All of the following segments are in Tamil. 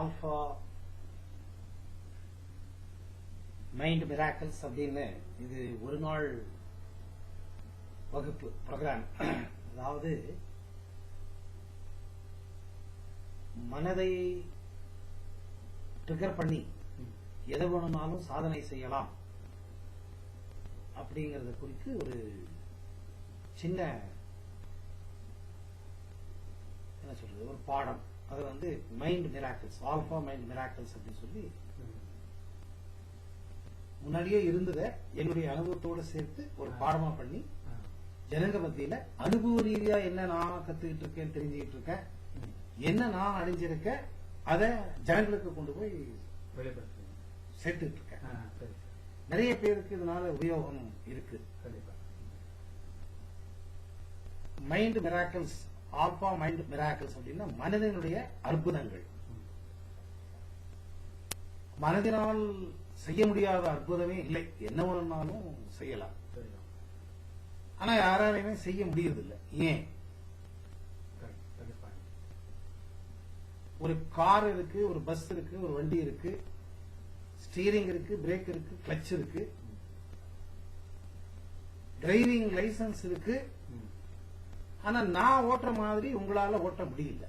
ஆல்பா மைண்ட் மிராக்கிள்ஸ் அப்படின்னு இது ஒரு நாள் வகுப்பு ப்ரோக்ராம். அதாவது மனதை ட்ரிகர் பண்ணி எதை வேணும்னாலும் சாதனை செய்யலாம் அப்படிங்கறது குறித்து ஒரு சின்ன என்ன சொல்றது ஒரு பாடம். அது வந்து mind miracles, alpha mind miracles அப்படின்னு சொல்லி முன்னாடியே இருந்தத என்னுடைய அனுபவத்தோட சேர்த்து ஒரு பாடமா பண்ணி ஜனங்க மத்தியில அனுபவ ரீதியா என்ன நான் கத்துக்கிட்டு இருக்கேன், தெரிஞ்சுக்கிட்டு இருக்கேன், என்ன நான் அடைஞ்சிருக்கேன், அதை ஜனங்களுக்கு கொண்டு போய் சேர்த்துட்டு இருக்கேன். நிறைய பேருக்கு இதனால உபயோகம் இருக்கு. Mind miracles, alpha mind miracles அப்படின்னா மனதினுடைய அற்புதங்கள். மனதினால் செய்ய முடியாத அற்புதமே இல்லை. என்ன வேணும்னாலும் செய்யலாம். ஆனா யாராலையுமே செய்ய முடியறதில்லை. ஏன்? ஒரு கார் இருக்கு, ஒரு பஸ் இருக்கு, ஒரு வண்டி இருக்கு, ஸ்டீரிங் இருக்கு, பிரேக் இருக்கு, கிளட்ச் இருக்கு, டிரைவிங் லைசன்ஸ் இருக்கு. ஆனா நான் ஓட்டுற மாதிரி உங்களால ஓட்ட முடியல.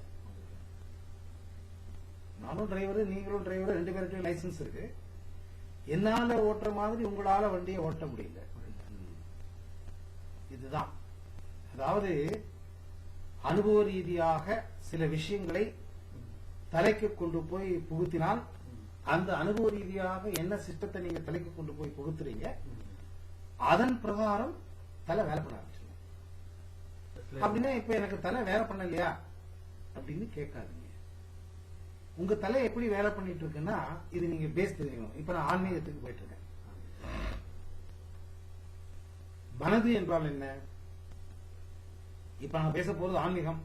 நானும் டிரைவர், நீங்களும் டிரைவர், ரெண்டு பேருக்கும் லைசன்ஸ் இருக்கு. என்னால ஓட்டுற மாதிரி உங்களால வண்டியை ஓட்ட முடியல. இதுதான். அதாவது அனுபவ ரீதியாக சில விஷயங்களை தலைக்கு கொண்டு போய் புகுத்தினால் அந்த அனுபவ ரீதியாக என்ன சிஸ்டத்தை நீங்க தலைக்கு கொண்டு போய் புகுத்துறீங்க, அதன் பிரகாரம் தலை வேலை பண்ண ஆரம்பிச்சிடும். அப்படின்னா இப்ப எனக்கு தலை வேலை பண்ணலையா அப்படின்னு கேட்காதீங்க. உங்க தலை எப்படி வேலை பண்ணிட்டு இருக்குன்னா இது நீங்க பேஸ் தெரிஞ்சுக்கணும். இப்ப நான் ஆன்மீகத்துக்கு போயிட்டு இருக்கேன். மனது என்றால் என்ன? இப்ப நான் பேச போறது ஆன்மீகம்.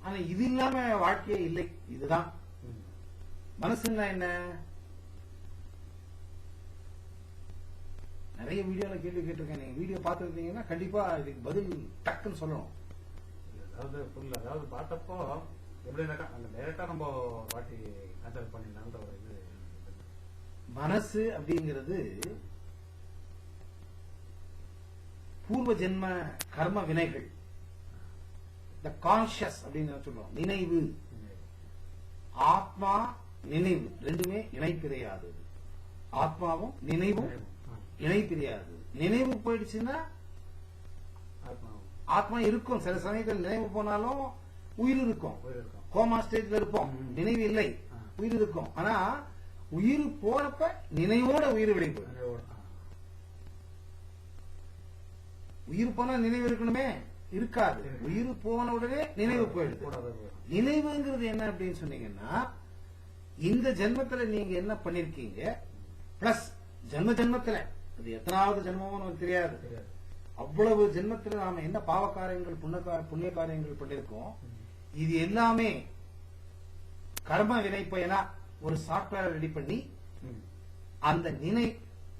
ஆனா இது இல்லாம வாழ்க்கையே இல்லை. இதுதான் மனசுன்னா என்ன? நிறைய வீடியோல கேள்வி கேட்டிருக்கேன். நீங்க வீடியோ பார்த்துருந்தீங்கன்னா கண்டிப்பா இதுக்கு பதில் டக்குன்னு சொல்லணும். அதாவது பார்த்தப்போ எப்படின்னாக்கா அந்த டைரக்டா நம்ம வாட்டி கன்சல்ட் பண்ணிடலான்ற ஒரு இது. மனசு அப்படிங்கிறது பூர்வ ஜென்ம கர்ம வினைகள், த கான்சியஸ் அப்படின்னு சொல்றோம். நினைவு, ஆத்மா நினைவு ரெண்டுமே இணைப்பிரியாது. ஆத்மாவும் நினைவும் இணைப்பிரியாது. நினைவு போயிடுச்சுன்னா ஆத்மா இருக்கும். சில சமயத்தில் நினைவு போனாலும் உயிர் இருக்கும். கோமா ஸ்டேஜ்ல இருப்போம், நினைவு இல்லை, உயிர் இருக்கும். ஆனா உயிர் போனப்ப நினைவோட உயிர் விளைவு. உயிர் போனா நினைவு இருக்கணுமே, இருக்காது. உயிர் போன உடனே நினைவு போயிடுது. நினைவுங்கிறது என்ன அப்படின்னு சொன்னீங்கன்னா இந்த ஜென்மத்துல நீங்க என்ன பண்ணிருக்கீங்க பிளஸ் ஜென்ம ஜென்மத்துல, அது எத்தனாவது ஜென்மமும் நமக்கு தெரியாது. அவ்வளவு ஜென்மத்துல நாம என்ன பாவ காரியங்கள் புண்ணிய காரியங்கள் பண்ணிருக்கோம், இது எல்லாமே கர்ம வினை பயனா ஒரு சாப்ட்வேர் ரெடி பண்ணி அந்த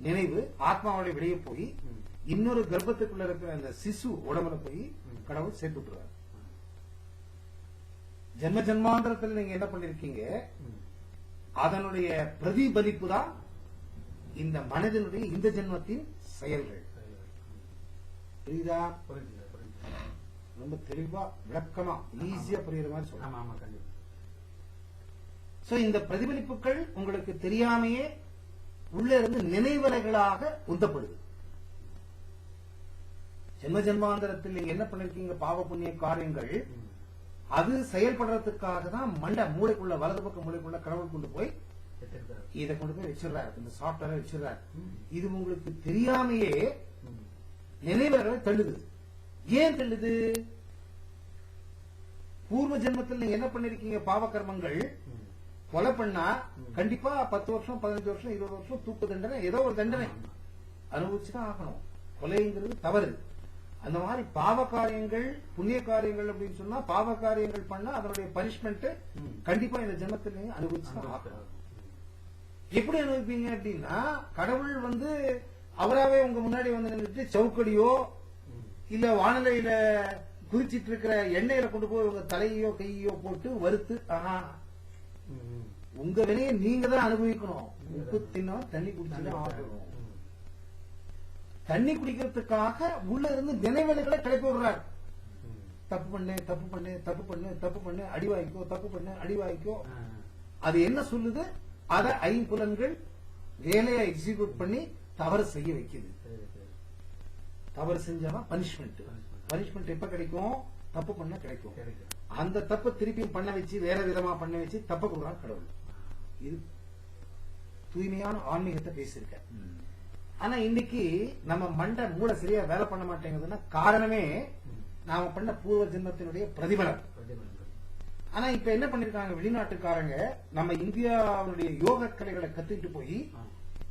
நினைவு ஆத்மாவோட வெளியே போய் இன்னொரு கர்ப்பத்துக்குள்ள இருக்கிற அந்த சிசு உடம்புல போய் கடவுள் சேர்த்து விட்டுறாரு. ஜென்ம ஜென்மாந்திரத்தில் நீங்க என்ன பண்ணிருக்கீங்க, அதனுடைய பிரதிபலிப்பு தான் இந்த மனிதனுடைய இந்த ஜென்மத்தின் செயல்கள். புரியுதா? ரொம்ப தெளிவா விளக்கமா ஈஸியா புரியுற மாதிரி சொல்றேன். இந்த பிரதிபலிப்புகள் உங்களுக்கு தெரியாமையே உள்ள இருந்து நினைவலைகளாக உந்தப்படுது. ஜென்ம ஜென்மாந்தரத்தில் நீங்க என்ன பண்ணிருக்கீங்க, பாவ புண்ணிய காரியங்கள், அது செயல்படுறதுக்காக தான் மூளைக்குள்ள, வலது பக்க மூளைக்குள்ள கடவுள் கொண்டு போய் இதை கொண்டு போய் வச்சிடறாரு, இந்த சாப்ட்வேரை வச்சிடறாரு. இது உங்களுக்கு தெரியாமையே நினைவுகளை தள்ளுது. ஏன் தள்ளுது? பூர்வ ஜென்மத்தில் நீங்க என்ன பண்ணிருக்கீங்க, பாவ கர்மங்கள். கொலை பண்ணா கண்டிப்பா 10 வருஷம் 15 வருஷம் 20 வருஷம் தூக்கு தண்டனை, ஏதோ ஒரு தண்டனை அனுபவிச்சுதான் ஆகணும். கொலைங்கிறது தவறு. அந்த மாதிரி பாவ காரியங்கள் புண்ணிய காரியங்கள் அப்படின்னு சொன்னா, பாவ காரியங்கள் பண்ணா அதனுடைய பனிஷ்மெண்ட் கண்டிப்பா இந்த ஜென்மத்தில் நீங்க அனுபவிச்சுதான் ஆகணும். எப்படி அனுபவிப்பீங்க அப்படின்னா, கடவுள் வந்து அவராவே உங்க முன்னாடி வந்து நின்றுட்டு சவுக்கடியோ இல்ல வானிலையில குதிச்சிட்டு இருக்கிற எண்ணெயில கொண்டு போய் உங்க தலையோ கையோ போட்டு வறுத்து உங்க வினையை நீங்க தான் அனுபவிக்கணும். உப்பு தின்னும் தண்ணி குடிச்சுதான் ஆகணும். தண்ணி குடிக்கிறதுக்காக உள்ள இருந்து நினைவுகளை கிளப்பி விடுறாரு. தப்பு பண்ணு தப்பு பண்ணு தப்பு பண்ணு தப்பு பண்ணு அடி வாங்கிக்கோ, தப்பு பண்ணு அடி வாங்கிக்கோ. அது என்ன சொல்லுது? அத ஐம்புலன்கள் வேலையை எக்ஸிக்யூட் பண்ணி தவறு செய்ய வைக்குது. தவறு செஞ்சாதான் பனிஷ்மெண்ட். பனிஷ்மெண்ட் எப்ப கிடைக்கும்? தப்பு பண்ண கிடைக்கும். அந்த தப்பை திருப்பி பண்ண வச்சு வேற விதமா பண்ண வச்சு தப்ப கொடுக்குறான் கடவுள். இது தூய்மையான ஆன்மீகத்தை பேசியிருக்க. ஆனா இன்னைக்கு நம்ம மண்டை மூளை சரியா வேலை பண்ண மாட்டேங்குதுன்னா காரணமே நாம பண்ண பூர்வ ஜென்மத்தினுடைய பிரதிபலன். ஆனா இப்ப என்ன பண்ணிருக்காங்க வெளிநாட்டுக்காரங்க, நம்ம இந்தியாவுடைய யோக கலைகளை கத்துக்கிட்டு போய்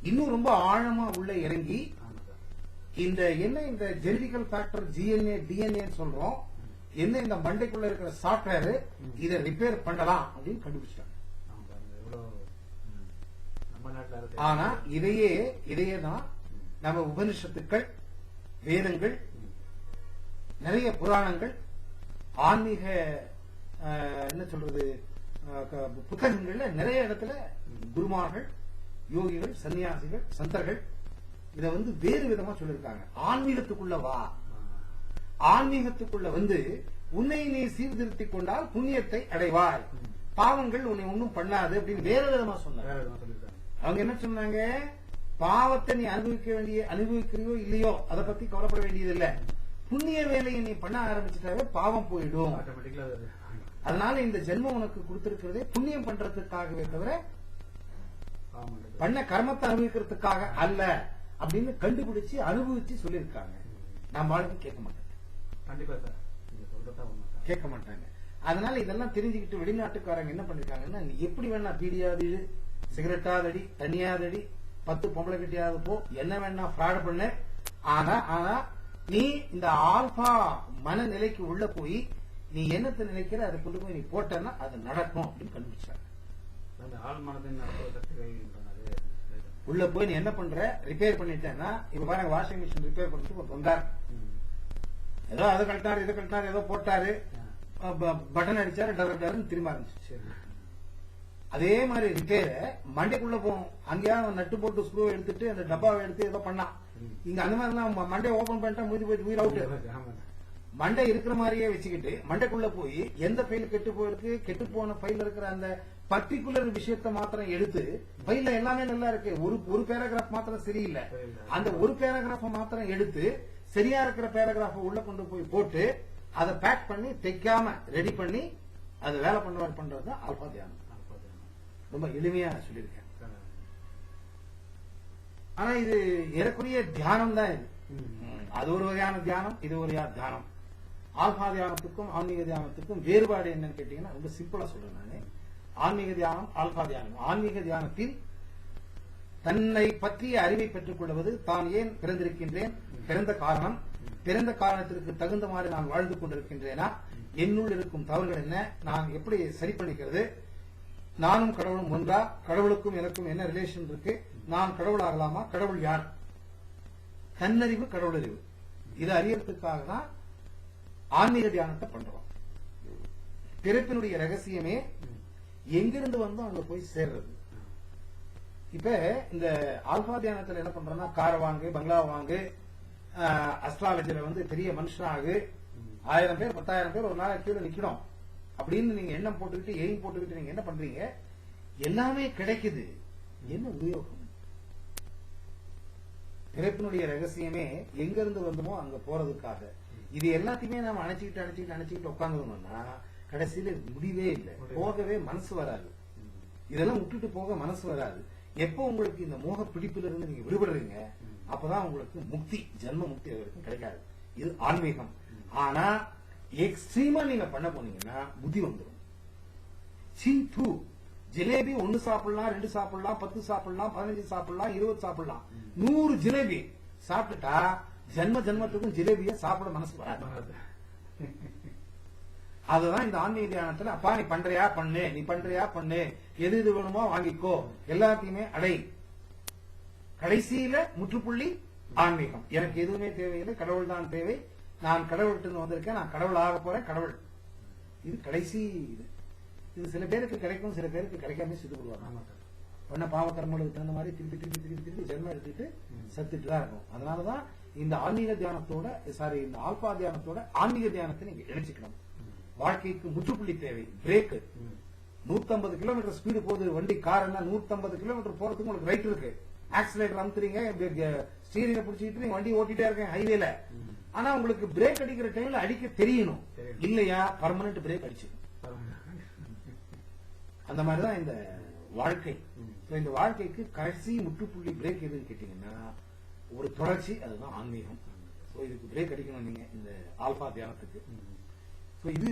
இன்னும் ரொம்ப ஆழமா உள்ள இறங்கி இந்த என்ன இந்த ஜெனடிக்கல் ஃபேக்டர் ஜிஎன்ஏ டிஎன்ஏ சொல்றோம், என்ன இந்த மண்டைக்குள்ள இருக்கிற சாப்ட்வேர் இதை ரிப்பேர் பண்ணலாம் அப்படின்னு கண்டுபிடிச்சிட்டாங்க. ஆனா இதையே தான் நம்ம உபனிஷத்துக்கள், வேதங்கள், நிறைய புராணங்கள், ஆன்மீக என்ன சொல்றது புத்தகங்கள்ல நிறைய இடத்துல குருமார்கள், யோகிகள், சன்னியாசிகள், சந்தர்கள் இத வேறு விதமா சொல்லிருக்காங்க. ஆன்மீகத்துக்குள்ள வா, ஆன்மீகத்துக்குள்ள உன்னை நீ சீர்திருத்திக் கொண்டால் புண்ணியத்தை அடைவாய், பாவங்கள் உன்னை ஒன்னும் பண்ணாது அப்படின்னு வேற விதமா சொன்னாங்க. அவங்க என்ன சொன்னாங்க? பாவத்தை நீ அனுபவிக்கிறியோ இல்லையோ அதை பத்தி கவலைப்பட வேண்டியது இல்ல, புண்ணிய வேலையை நீ பண்ண ஆரம்பிச்சுட்டாவே பாவம் போயிடும். அதனால இந்த ஜென்மம் உனக்கு கொடுத்திருக்கிறதே புண்ணியம் பண்றதுக்காகவே தவிர பண்ண கர்மத்தை அனுபவிக்கிறதுக்காக அல்ல அப்படின்னு கண்டுபிடிச்சு அனுபவிச்சு சொல்லியிருக்காங்க. நம்ம ஆளுக்கு கேட்க மாட்டாங்க. கண்டிப்பா சார், கேட்க மாட்டாங்க. அதனால இதெல்லாம் தெரிஞ்சுக்கிட்டு வெளிநாட்டுக்காரங்க என்ன பண்ணிருக்காங்கன்னா, நீ எப்படி வேணா பீடியாவது சிகரெட்டாதடி, தனியாதடி, 10 பொம்பளை கிட்டியாவது போ, என்ன வேணா ஃப்ராட் பண்ணு, ஆனா நீ இந்த ஆல்பா மனநிலைக்கு உள்ள போய் நீ என்னத்தை நினைக்கிற அதை கொண்டு போய் நீ போட்டன்னா அது நடக்கும் அப்படின்னு கண்டுபிடிச்சாங்க. உள்ள போய் நீ என்ன பண்ற, ரிப்பேர் பண்ணிட்டேன்னா, இப்ப பாருங்க வாஷிங் மிஷின் ரிப்பேர் பண்றதுக்கு வந்தார், ஏதோ அதை கழட்டாரு இதை கழட்டாரு ஏதோ போட்டாரு, பட்டன் அடிச்சாரு, டர்ன்னு திரும்ப ஆரம்பிச்சு. அதே மாதிரி ரிப்பேர் மண்டைக்குள்ள போகும், அங்கேயாவது நட்டு போட்டு ஸ்க்ரூ எடுத்துட்டு அந்த டப்பாவை எடுத்து ஏதோ பண்ணா, இங்க அந்த மாதிரி மண்டை ஓபன் பண்ணிட்டா முடிஞ்சு போய் உயிர் அவுட். மண்டை இருக்கிற மாதிரியே வச்சுக்கிட்டு மண்டைக்குள்ள போய் எந்த ஃபைல் கெட்டு போயிருக்கு, கெட்டு போன ஃபைல் இருக்கிற அந்த பர்டிகுலர் விஷயத்த மாத்திரம் எடுத்து, ஃபைல்ல எல்லாமே நல்லா இருக்கு, ஒரு பேராகிராஃப் மாத்திரம் சரியில்லை, அந்த ஒரு பேராகிராஃப் மாத்திரம் எடுத்து சரியா இருக்கிற பேராகிராஃப் உள்ள கொண்டு போய் போட்டு அதை பேக் பண்ணி தைக்காம ரெடி பண்ணி அது வேலை பண்றது ஆல்பா தியானம். ரொம்ப எளிமையா சொல்லியிருக்கேன். ஆனா இது ஏறக்குறைய தியானம் தான். இது அது ஒரு வகையான தியானம், இது ஒரு வகையான தியானம். ஆல்பா தியானத்துக்கும் ஆன்மீக தியானத்துக்கும் வேறுபாடு என்னன்னு கேட்டீங்கன்னா ரொம்ப சிம்பிளா சொல்றேன் நானு. ஆன்மீக தியானம், ஆல்பா தியானம். ஆன்மீக தியானத்தில் தன்னை பற்றிய அறிவை பெற்றுக் கொள்வது, தான் ஏன் பிறந்திருக்கின்றேன், பிறந்த காரணம், பிறந்த காரணத்திற்கு தகுந்த மாதிரி நான் வாழ்ந்து கொண்டிருக்கின்றேனா, என்னுள் இருக்கும் தவறுகள் என்ன, நான் எப்படி சரி பண்ணிக்கிறது, நானும் கடவுளும் ஒன்றா, கடவுளுக்கும் எனக்கும் என்ன ரிலேஷன் இருக்கு, நான் கடவுள் ஆகலாமா, கடவுள் யார், தன்னறிவு கடவுளறிவு, இதை அறியறதுக்காக தான் ஆன்மீக தியானத்தை பண்றோம். பிறப்பினுடைய ரகசியமே எங்கிருந்து வந்தோம் அங்க போய் சேர்றது. இப்ப இந்த ஆல்பா தியானத்துல என்ன பண்றோம்னா, காரை வாங்கு, பங்களா வாங்கு, அஸ்ட்ராலஜில பெரிய மனுஷனாகு, 1000 பேர் 10,000 பேர் ஒரு நாள் கீழே நிக்கணும் அப்படின்னு நீங்க எண்ணம் போட்டுக்கிட்டு எய்ம் போட்டுக்கிட்டு நீங்க என்ன பண்றீங்க, எல்லாமே கிடைக்குது, என்ன உபயோகம்? பிறப்பினுடைய ரகசியமே எங்க இருந்து வந்தோமோ அங்க போறதுக்காக. இது எல்லாத்தையுமே நாம அணைச்சிக்கிட்டு உட்கார்ந்துருந்தோம்னா கடைசியில முடிவே இல்லை, போகவே மனசு வராது. இதெல்லாம் விட்டுட்டு போக மனசு வராது. எப்போ உங்களுக்கு இந்த மோக பிடிப்புல இருந்து நீங்க விடுபடுறீங்க, அப்பதான் உங்களுக்கு முக்தி, ஜென்ம முக்தி வரைக்கும் கிடைக்காது. இது ஆன்மீகம். ஆனா எக்ஸ்ட்ரீமா நீங்க பண்ண போனீங்கன்னா புத்தி வந்துடும். ஜிலேபி 1 சாப்பிடலாம், 2 சாப்பிடலாம், 10 சாப்பிடலாம், 15 சாப்பிடலாம், 20 சாப்பிடலாம், 100 ஜிலேபி சாப்பிட்டுட்டா ஜென்மத்துக்கும் ஜிலேபிய சாப்பிட மனசு வராது. அதுதான் இந்த ஆன்மீக தியானத்துல, அப்பா நீ பண்றியா பண்ணு, நீ பண்றியா பண்ணு, எது எது வேணுமோ வாங்கிக்கோ, எல்லாத்தையுமே அடை. கடைசியில முற்றுப்புள்ளி ஆன்மீகம். எனக்கு எதுவுமே தேவையில்லை, கடவுள் தான் தேவை, நான் கடவுள்கிட்ட வந்திருக்கேன், நான் கடவுள் ஆக போறேன், கடவுள். இது கடைசி. இது சில பேருக்கு கிடைக்கும், சில பேருக்கு கிடைக்காம செத்து போடுவாங்க. ஆமா சார். பண்ண பாவ கர்மங்களுக்கு தகுந்த மாதிரி திருப்பி திருப்பி திருப்பி திருப்பி ஜென்மம் எடுத்துட்டு செத்துட்டு தான் இருக்கும். அதனாலதான் இந்த ஆன்மீக தியானத்தோட இந்த ஆல்பா தியானத்தோட ஆன்மீக தியானத்தை நீங்க இணைச்சிக்கணும். வாழ்க்கைக்கு முற்றுப்புள்ளி தேவை, பிரேக். 150 கிலோமீட்டர் ஸ்பீடு போகுது வண்டி, கார் என்ன 150 கிலோமீட்டர் போறதுக்கு உங்களுக்கு ரைட் இருக்கு. ஆக்சிலேட்டர் அமுத்துறீங்க, ஸ்டீரிங்க பிடிச்சிட்டு நீங்க வண்டி ஓட்டிட்டே இருக்கேன் ஹைவேல. ஆனா உங்களுக்கு பிரேக் அடிக்கிற டைம்ல அடிக்க தெரியணும், இல்லையா பர்மனன்ட் பிரேக் அடிச்சு. அந்த மாதிரிதான் இந்த வாழ்க்கை. இந்த வாழ்க்கைக்கு கடைசி முற்றுப்புள்ளி பிரேக் எதுன்னு கேட்டீங்கன்னா ஒரு தொடர்ச்சி, அதுதான் ஆன்மீகம். இதுக்கு பிரேக் அடிக்கணும் நீங்க இந்த ஆல்பா தியானத்துக்கு. இது